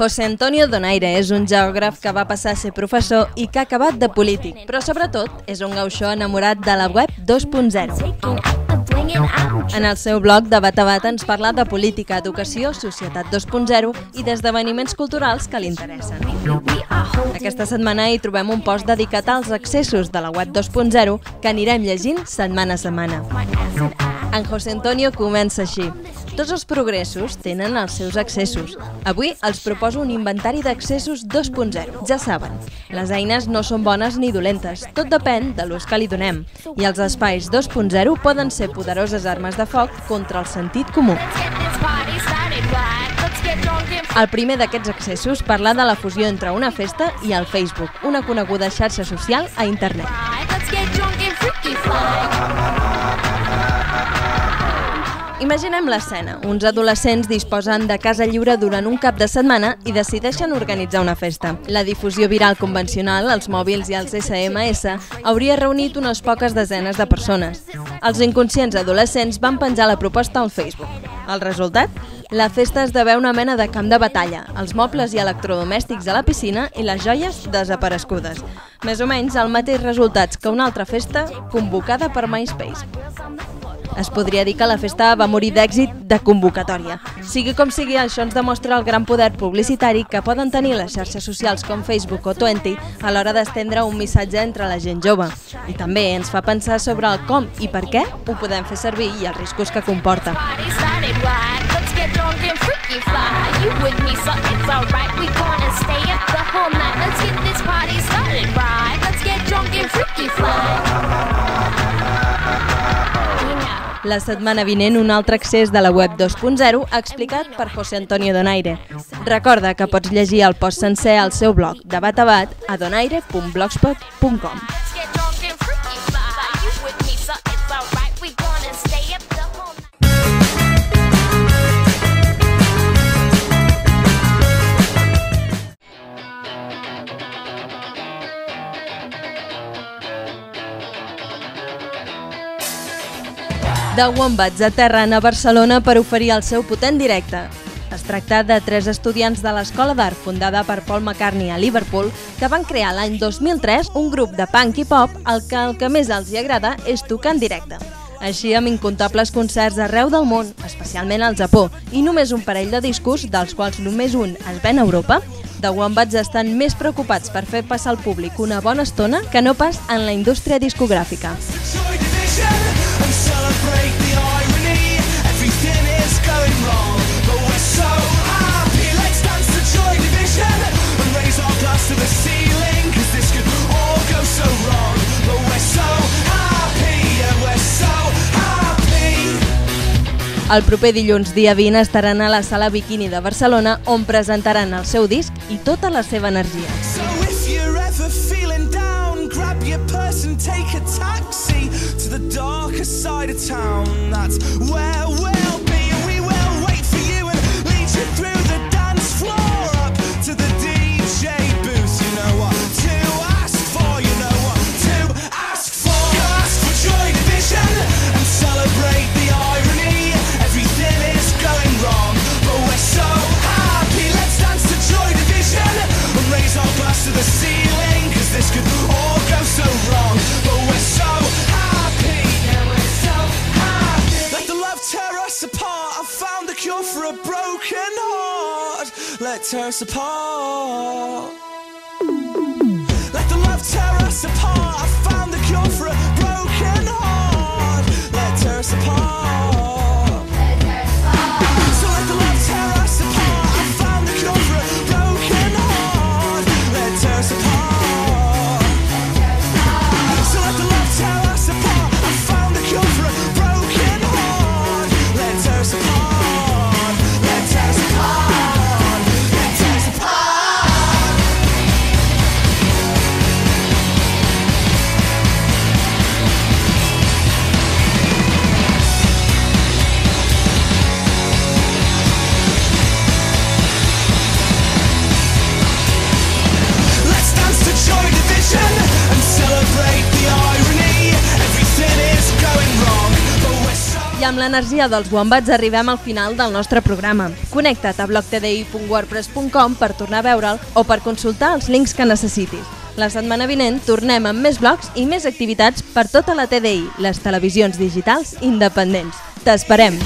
José Antonio Donaire és un geògraf que va passar a ser professor i que ha acabat de polític, però sobretot és un gauxó enamorat de la web 2.0. En el seu blog Debat a Bat ens parla de política, educació, societat 2.0 i d'esdeveniments culturals que li interessen. Aquesta setmana hi trobem un post dedicat als accessos de la web 2.0 que anirem llegint setmana a setmana. En José Antonio comença així. Tots els progressos tenen els seus accessos. Avui els proposo un inventari d'accessos 2.0. Ja saben, les eines no són bones ni dolentes, tot depèn de l'ús que li donem. I els espais 2.0 poden ser poderoses armes de foc contra el sentit comú. El primer d'aquests accessos parla de la fusió entre una festa i el Facebook, una coneguda xarxa social a internet. Imaginem l'escena. Uns adolescents disposen de casa lliure durant un cap de setmana i decideixen organitzar una festa. La difusió viral convencional, els mòbils i els SMS, hauria reunit unes poques desenes de persones. Els inconscients adolescents van penjar la proposta al Facebook. El resultat? La festa esdevé una mena de camp de batalla, els mobles i electrodomèstics a la piscina i les joies desaparegudes. Més o menys el mateix resultat que una altra festa convocada per MySpace. Es podria dir que la festa va morir d'èxit de convocatòria. Sigui com sigui, això ens demostra el gran poder publicitari que poden tenir les xarxes socials com Facebook o Twenty a l'hora d'estendre un missatge entre la gent jove. I també ens fa pensar sobre el com i per què ho podem fer servir i els riscos que comporta. La setmana vinent, un altre accés de la web 2.0 explicat per José Antonio Donaire. Recorda que pots llegir el post sencer al seu blog Debat a Bat a donaire.blogspot.com. The Wombats aterren a Barcelona per oferir el seu potent directe. Es tracta de 3 estudiants de l'Escola d'Art fundada per Paul McCartney a Liverpool que van crear l'any 2003 un grup de punk i pop el que més els hi agrada és tocar en directe. Així amb incomptables concerts arreu del món, especialment al Japó, i només un parell de discos, dels quals només un es ven a Europa, The Wombats estan més preocupats per fer passar al públic una bona estona que no pas en la indústria discogràfica. Celebrate the irony, everything is going wrong, but we're so happy. Let's dance to Joy Division and raise our glass to the ceiling, cause this could all go so wrong, but we're so happy, yeah, we're so happy. El proper dilluns, dia 20, estaran a la Sala Bikini de Barcelona, on presentaran el seu disc i tota la seva energia. So if you're ever feeling down, grab your purse and take a taxi to the darker side of town. That's where we'll be, and we will wait for you and lead you through the dance floor up to the DJ booth. You know what to ask for, you know what to ask for. Ask for Joy Division and celebrate the irony. Everything is going wrong, but we're so happy. Let's dance to Joy Division and raise our glass to the ceiling, cause this could all go so wrong, but we're so happy. Yeah, we're so happy. Let the love tear us apart. I found the cure for a broken heart. Let tear us apart. Let the love tear us apart. I found the cure for a broken heart. Let tear us apart. So let the love tear us apart. I found the cure for a broken heart. Let tear us apart. So let the love tear us apart. I found the cure for a broken heart. Let tear us apart. Let tear us apart. Let tear us apart. amb l'energia dels Wombats arribem al final del nostre programa. Connecta't a blogtdi.wordpress.com per tornar a veure'l o per consultar els links que necessitis. La setmana vinent tornem amb més blogs i més activitats per tota la TDI, les televisions digitals independents. T'esperem!